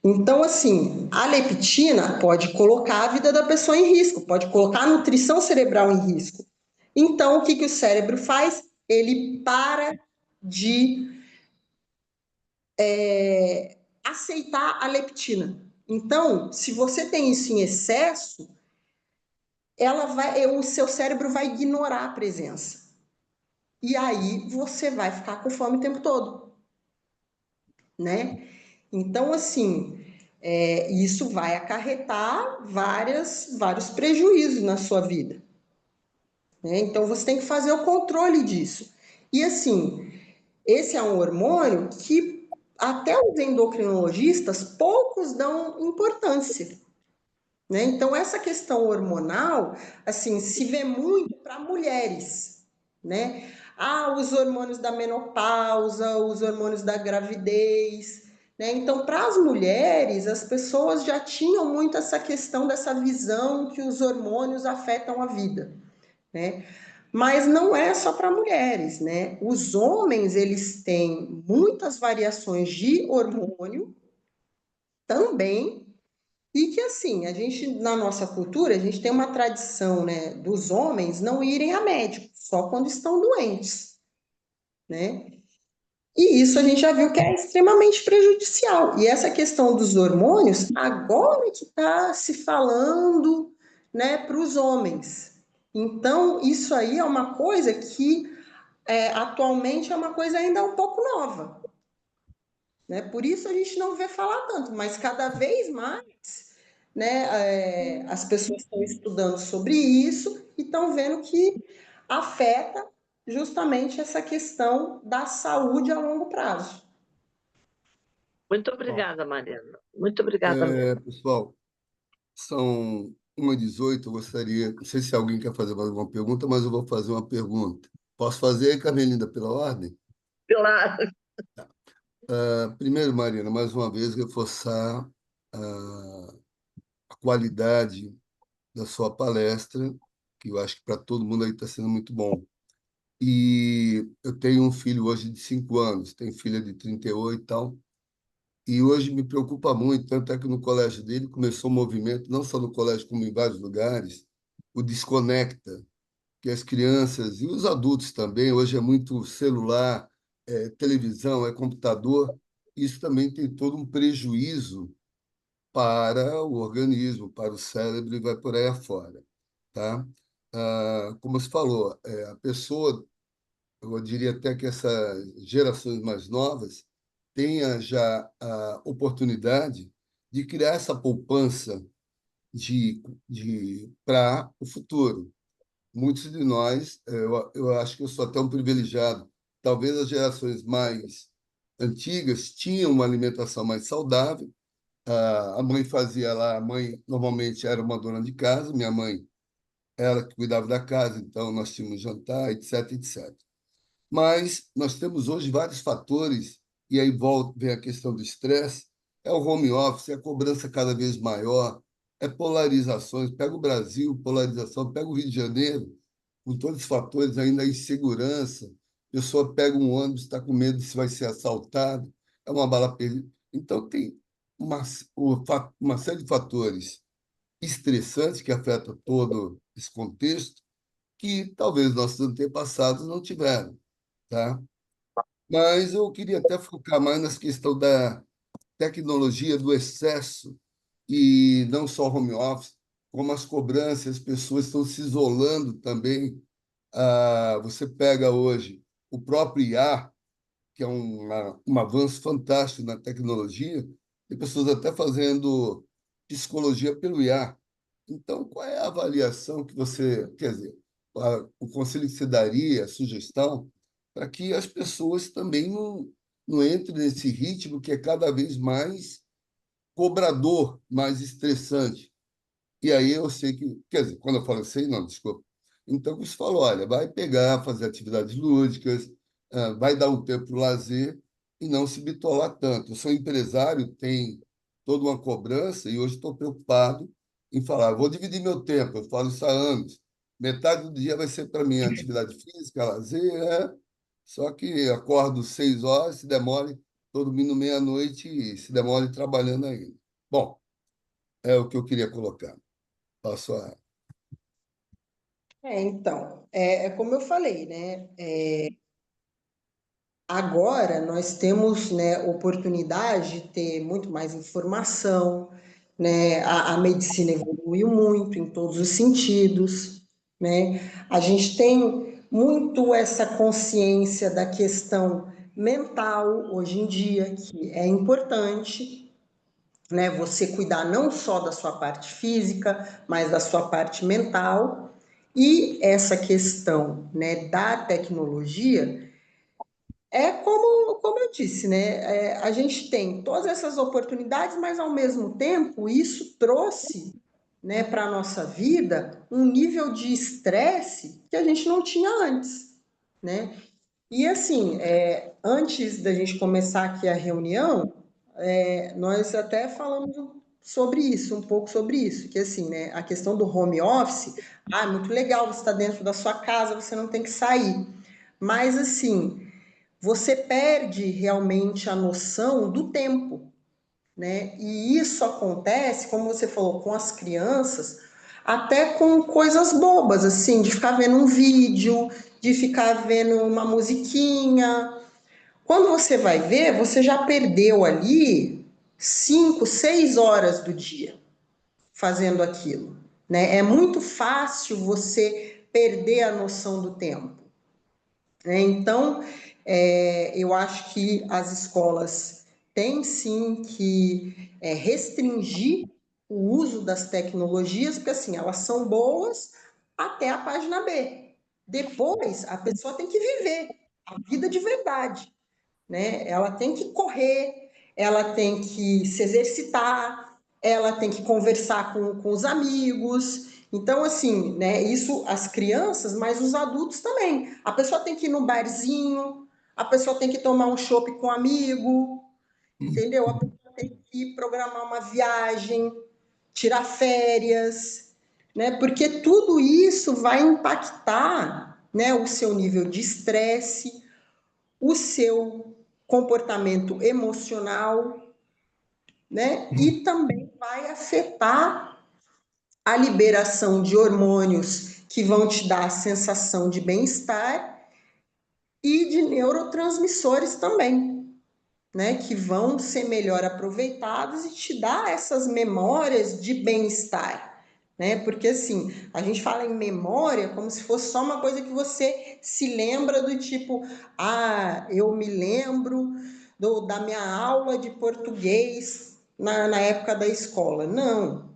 Então, assim, a leptina pode colocar a vida da pessoa em risco, pode colocar a nutrição cerebral em risco. Então, o que o cérebro faz? Ele para de aceitar a leptina. Então, se você tem isso em excesso, o seu cérebro vai ignorar a presença. E aí você vai ficar com fome o tempo todo, né? Então, assim, isso vai acarretar vários prejuízos na sua vida, né? Então, você tem que fazer o controle disso. E, assim, esse é um hormônio que até os endocrinologistas, poucos dão importância, né? Então, essa questão hormonal, assim, se vê muito para mulheres, né? Ah, os hormônios da menopausa, os hormônios da gravidez, né? Então, para as mulheres, as pessoas já tinham muito essa questão dessa visão que os hormônios afetam a vida, né? Mas não é só para mulheres, né? Os homens, eles têm muitas variações de hormônio também, e que, assim, a gente, na nossa cultura, a gente tem uma tradição, né, dos homens não irem a médico, só quando estão doentes, né? E isso a gente já viu que é extremamente prejudicial. E essa questão dos hormônios, agora que está se falando, né, para os homens. Então, isso aí é uma coisa que atualmente é uma coisa ainda um pouco nova, né? Por isso a gente não vê falar tanto, mas cada vez mais, né, as pessoas estão estudando sobre isso e estão vendo que afeta justamente essa questão da saúde a longo prazo. Muito obrigada, Mariana. Muito obrigada mesmo. Pessoal, são 1h18, eu gostaria, não sei se alguém quer fazer mais alguma pergunta, mas eu vou fazer uma pergunta. Posso fazer, Carmelina, pela ordem? Pela... Primeiro, Marina, mais uma vez, reforçar a qualidade da sua palestra, que eu acho que para todo mundo aí está sendo muito bom. E eu tenho um filho hoje de 5 anos, tenho filha de 38 e tal, e hoje me preocupa muito, tanto é que no colégio dele começou um movimento, não só no colégio, como em vários lugares, o Desconecta, que as crianças e os adultos também, hoje é muito celular, televisão, é computador, isso também tem todo um prejuízo para o organismo, para o cérebro e vai por aí afora, tá? Como você falou, a pessoa, eu diria até que essas gerações mais novas tenha já a oportunidade de criar essa poupança para o futuro. Muitos de nós, eu acho que eu sou até um privilegiado, talvez as gerações mais antigas tinham uma alimentação mais saudável. A mãe fazia lá, a mãe normalmente era uma dona de casa, minha mãe, ela que cuidava da casa, então nós tínhamos jantar, etc, etc. Mas nós temos hoje vários fatores, e aí vem a questão do estresse, é o home office, é a cobrança cada vez maior, é polarizações. Pega o Brasil, polarização, pega o Rio de Janeiro, com todos os fatores, ainda a insegurança, a pessoa pega um ônibus, está com medo se vai ser assaltado, é uma bala perdida. Então, tem uma série de fatores estressantes que afetam todo esse contexto, que talvez nossos antepassados não tiveram, tá? Mas eu queria até focar mais nessa questão da tecnologia, do excesso, e não só home office, como as cobranças, as pessoas estão se isolando também. Você pega hoje o próprio IA, que é um avanço fantástico na tecnologia, tem pessoas até fazendo psicologia pelo IA. Então, qual é a avaliação que você, quer dizer, o conselho que você daria, a sugestão, para que as pessoas também não entrem nesse ritmo que é cada vez mais cobrador, mais estressante? E aí eu sei que, quer dizer, quando eu falo assim, não, desculpa. Então, você falou, olha, vai pegar, fazer atividades lúdicas, vai dar um tempo para o lazer e não se bitolar tanto. Eu sou empresário, tem toda uma cobrança e hoje estou preocupado em falar, vou dividir meu tempo, eu falo isso há anos. Metade do dia vai ser para mim atividade física, lazer, só que acordo 6 horas, se demore, estou dormindo meia-noite e se demore trabalhando ainda. Bom, é o que eu queria colocar. Passo a... Então, é como eu falei, né? Agora nós temos, né, oportunidade de ter muito mais informação, né? A medicina evoluiu muito em todos os sentidos, né? A gente tem muito essa consciência da questão mental hoje em dia, que é importante, né? Você cuidar não só da sua parte física, mas da sua parte mental. E essa questão, né, da tecnologia é como eu disse, né? A gente tem todas essas oportunidades, mas ao mesmo tempo isso trouxe, né, para a nossa vida um nível de estresse que a gente não tinha antes, né? E assim, antes da gente começar aqui a reunião, nós até falamos sobre isso, um pouco sobre isso, que assim, né, a questão do home office, muito legal, você está dentro da sua casa, você não tem que sair. Mas assim, você perde realmente a noção do tempo, né? E isso acontece, como você falou, com as crianças, até com coisas bobas, assim, de ficar vendo um vídeo, de ficar vendo uma musiquinha. Quando você vai ver, você já perdeu ali 5, 6 horas do dia fazendo aquilo, né? É muito fácil você perder a noção do tempo, né? Então, eu acho que as escolas têm sim que restringir o uso das tecnologias, porque assim, elas são boas até a página B. Depois, a pessoa tem que viver a vida de verdade, né? Ela tem que correr, ela tem que se exercitar, ela tem que conversar com os amigos. Então, assim, né? Isso as crianças, mas os adultos também. A pessoa tem que ir no barzinho, a pessoa tem que tomar um chopp com um amigo, entendeu? A pessoa tem que programar uma viagem, tirar férias, né? Porque tudo isso vai impactar, né, o seu nível de estresse, o seu comportamento emocional, né? E também vai afetar a liberação de hormônios que vão te dar a sensação de bem-estar e de neurotransmissores também, né? Que vão ser melhor aproveitados e te dar essas memórias de bem-estar. Né? Porque assim, a gente fala em memória como se fosse só uma coisa que você se lembra do tipo, eu me lembro da minha aula de português na época da escola. Não.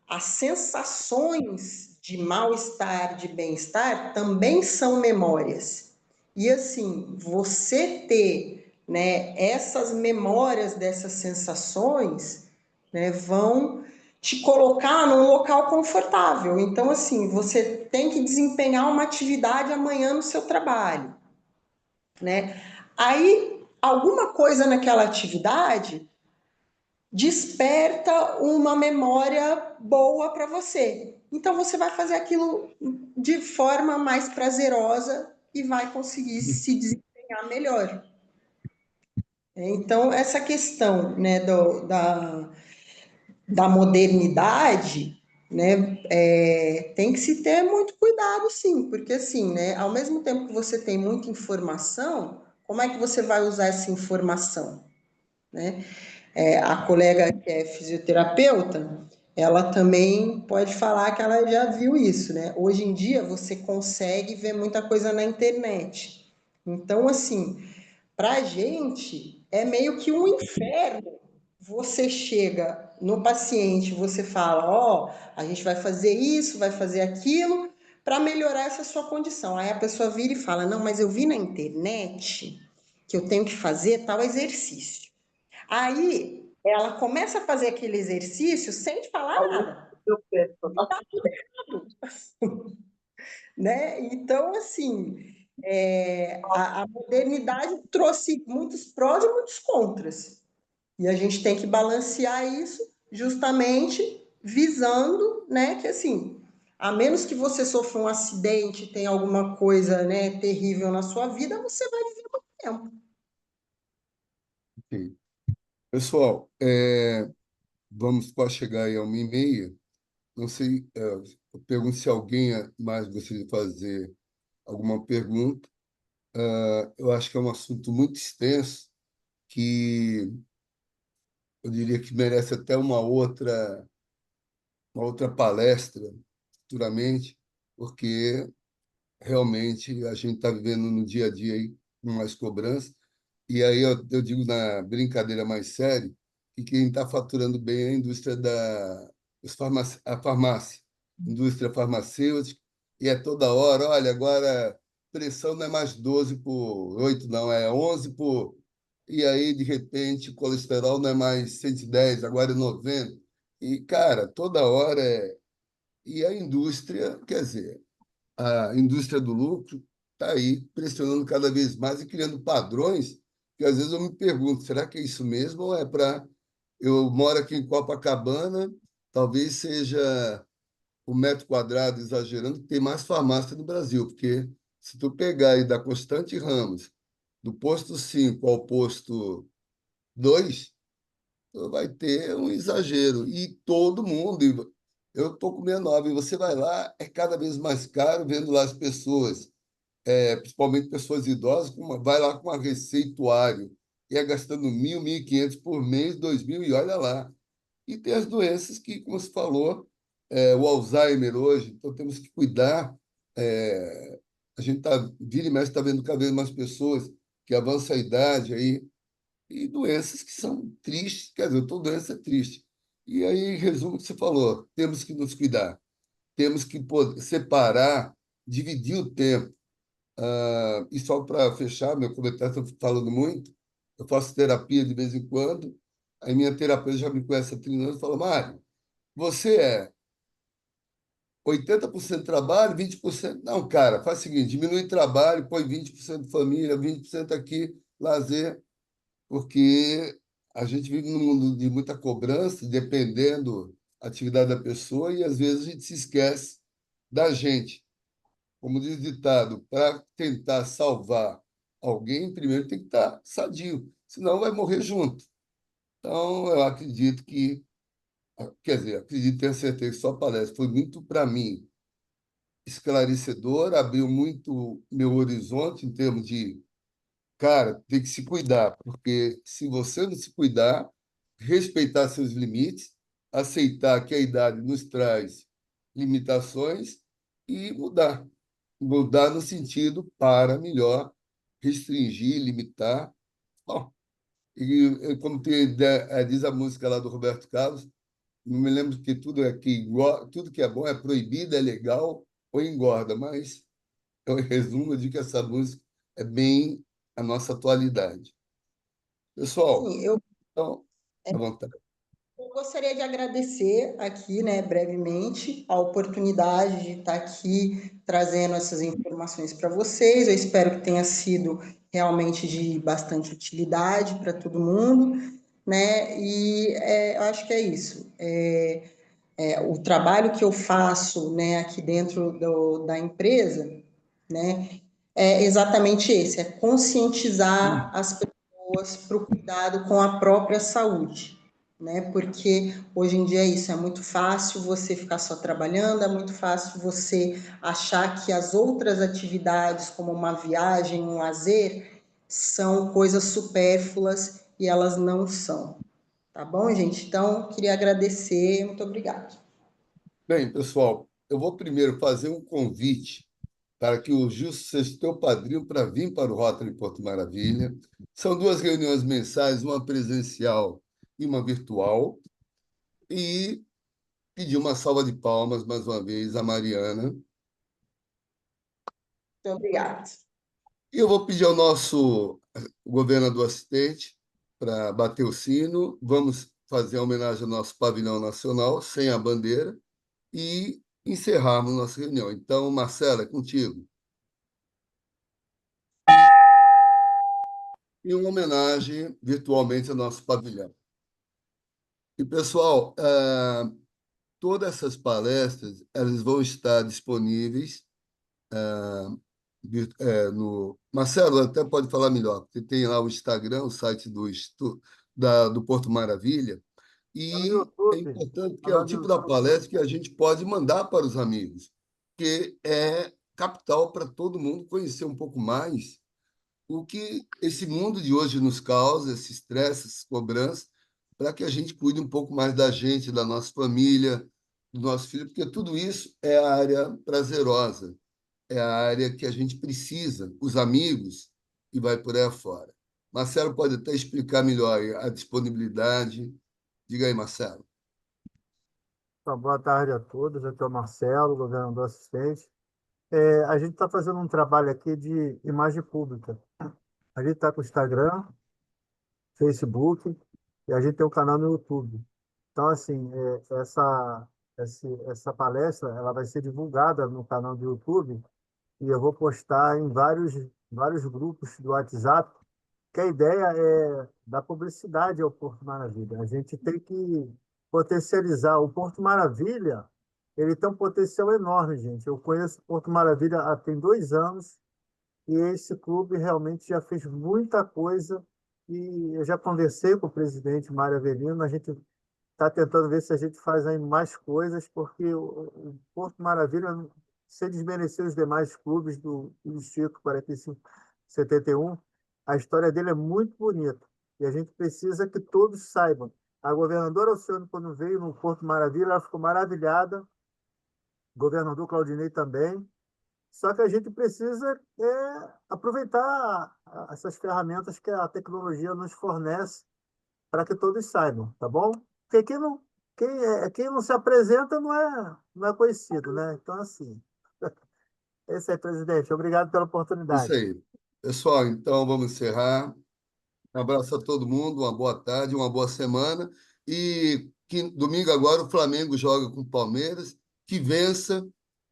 As sensações de mal-estar, de bem-estar, também são memórias. E assim, você ter né, essas memórias dessas sensações, né, vão te colocar num local confortável. Então, assim, você tem que desempenhar uma atividade amanhã no seu trabalho, né? Aí, alguma coisa naquela atividade desperta uma memória boa para você. Então, você vai fazer aquilo de forma mais prazerosa e vai conseguir se desempenhar melhor. Então, essa questão, né, da modernidade, né, tem que se ter muito cuidado, sim, porque assim, né, ao mesmo tempo que você tem muita informação, como é que você vai usar essa informação, né? A colega que é fisioterapeuta, ela também pode falar que ela já viu isso, né? Hoje em dia você consegue ver muita coisa na internet. Então, assim, para a gente é meio que um inferno. Você chega no paciente, você fala, ó, a gente vai fazer isso, vai fazer aquilo, para melhorar essa sua condição. Aí a pessoa vira e fala, não, mas eu vi na internet que eu tenho que fazer tal exercício. Aí ela começa a fazer aquele exercício sem te falar nada, né? Então, assim, a modernidade trouxe muitos prós e muitos contras. E a gente tem que balancear isso justamente visando, né, que assim, a menos que você sofra um acidente, tenha alguma coisa, né, terrível na sua vida, você vai viver muito tempo. Ok. Pessoal, vamos quase chegar aí a 1h30. Não sei, eu pergunto se alguém mais gostaria de fazer alguma pergunta. Eu acho que é um assunto muito extenso que eu diria que merece até uma outra palestra futuramente, porque realmente a gente está vivendo no dia a dia aí com mais cobrança. E aí eu digo na brincadeira mais séria que quem está faturando bem é a indústria a farmácia, indústria farmacêutica, e é toda hora, olha, agora pressão não é mais 12 por 8 não, é 11 por... E aí, de repente, o colesterol não é mais 110, agora é 90. E, cara, toda hora é... E a indústria, quer dizer, a indústria do lucro está aí pressionando cada vez mais e criando padrões que às vezes eu me pergunto, será que é isso mesmo ou é para... Eu moro aqui em Copacabana, talvez seja o metro quadrado, exagerando, que tem mais farmácia no Brasil, porque se tu pegar aí da Constante Ramos, do posto 5 ao posto 2 vai ter um exagero. E todo mundo, eu estou com 69, e você vai lá, é cada vez mais caro, vendo lá as pessoas, principalmente pessoas idosas, vai lá com um receituário, e é gastando 1.000, 1.500 por mês, 2.000, e olha lá. E tem as doenças que, como você falou, o Alzheimer hoje, então temos que cuidar. A gente vira e mexe, está vendo cada vez mais pessoas que avançam a idade aí, e doenças que são tristes, quer dizer, toda doença é triste. E aí, em resumo, o que você falou, temos que nos cuidar, temos que poder separar, dividir o tempo. E só para fechar, meu comentário, estou falando muito, eu faço terapia de vez em quando, aí minha terapeuta já me conhece há 30 anos e fala, Mário, você é 80% trabalho, 20%... Não, cara, faz o seguinte, diminui trabalho, põe 20% de família, 20% aqui, lazer, porque a gente vive num mundo de muita cobrança, dependendo da atividade da pessoa, e às vezes a gente se esquece da gente. Como diz o ditado, para tentar salvar alguém, primeiro tem que estar sadio, senão vai morrer junto. Então, eu acredito que, quer dizer, acredito, tenho certeza que sua palestra foi muito, para mim, esclarecedora, abriu muito meu horizonte em termos de, cara, tem que se cuidar, porque se você não se cuidar, respeitar seus limites, aceitar que a idade nos traz limitações e mudar. Mudar no sentido para melhor restringir, limitar. Bom, como diz a música lá do Roberto Carlos, não me lembro que tudo que é bom é proibido, é legal ou engorda, mas eu resumo de que essa música é bem a nossa atualidade. Pessoal, Sim, eu então, à vontade. Eu gostaria de agradecer aqui, né, brevemente, a oportunidade de estar aqui trazendo essas informações para vocês. Eu espero que tenha sido realmente de bastante utilidade para todo mundo, né? E eu acho que é isso. O trabalho que eu faço, né, aqui dentro da empresa, né, é exatamente esse: é conscientizar as pessoas para o cuidado com a própria saúde, né? Porque hoje em dia é isso, é muito fácil você ficar só trabalhando, é muito fácil você achar que as outras atividades, como uma viagem, um lazer, são coisas supérfluas e elas não são. Tá bom, gente? Então, queria agradecer, muito obrigada. Bem, pessoal, eu vou primeiro fazer um convite para que o Gilson seja teu padrinho para vir para o Rotary Porto Maravilha. São 2 reuniões mensais, uma presencial e uma virtual. E pedir uma salva de palmas, mais uma vez, à Mariana. Muito obrigada. E eu vou pedir ao nosso governador assistente para bater o sino. Vamos fazer a homenagem ao nosso pavilhão nacional, sem a bandeira, e encerrarmos nossa reunião. Então, Marcela, é contigo. E uma homenagem virtualmente ao nosso pavilhão. E, pessoal, todas essas palestras elas vão estar disponíveis no... Marcelo, até pode falar melhor, porque tem lá o Instagram, o site do Porto Maravilha, No e é YouTube. importante que é o Canal no tipo da YouTube. palestra que a gente pode mandar para os amigos, que é capital para todo mundo conhecer um pouco mais o que esse mundo de hoje nos causa, esse estresse, essas cobranças, para que a gente cuide um pouco mais da gente, da nossa família, do nosso filho, porque tudo isso é a área prazerosa, é a área que a gente precisa, os amigos, e vai por aí afora. Marcelo pode até explicar melhor aí a disponibilidade. Diga aí, Marcelo. Então, boa tarde a todos. Aqui é o Marcelo, governador assistente. A gente está fazendo um trabalho aqui de imagem pública. A gente está com o Instagram, Facebook, e a gente tem um canal no YouTube. Então, assim, essa palestra ela vai ser divulgada no canal do YouTube e eu vou postar em vários grupos do WhatsApp, que a ideia é dar publicidade ao Porto Maravilha. A gente tem que potencializar. O Porto Maravilha, ele tem um potencial enorme, gente. Eu conheço o Porto Maravilha tem 2 anos e esse clube realmente já fez muita coisa e eu já conversei com o presidente Mário Avelino, a gente está tentando ver se a gente faz aí mais coisas, porque o Porto Maravilha, sem desmerecer os demais clubes do Distrito 4571, a história dele é muito bonita e a gente precisa que todos saibam. A governadora Alcione, quando veio no Porto Maravilha, ela ficou maravilhada, o governador Claudinei também, só que a gente precisa aproveitar essas ferramentas que a tecnologia nos fornece para que todos saibam, tá bom? Porque quem não se apresenta não é conhecido, né? Então, assim, é isso aí, presidente. Obrigado pela Isso oportunidade. aí. Pessoal, então vamos encerrar. Um abraço a todo mundo, uma boa tarde, uma boa semana. E domingo agora o Flamengo joga com o Palmeiras, que vença,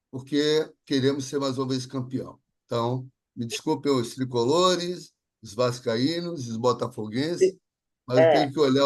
porque queremos ser mais uma vez campeão. Então, me desculpem os tricolores, os vascaínos, os botafoguenses, mas eu É, tenho que olhar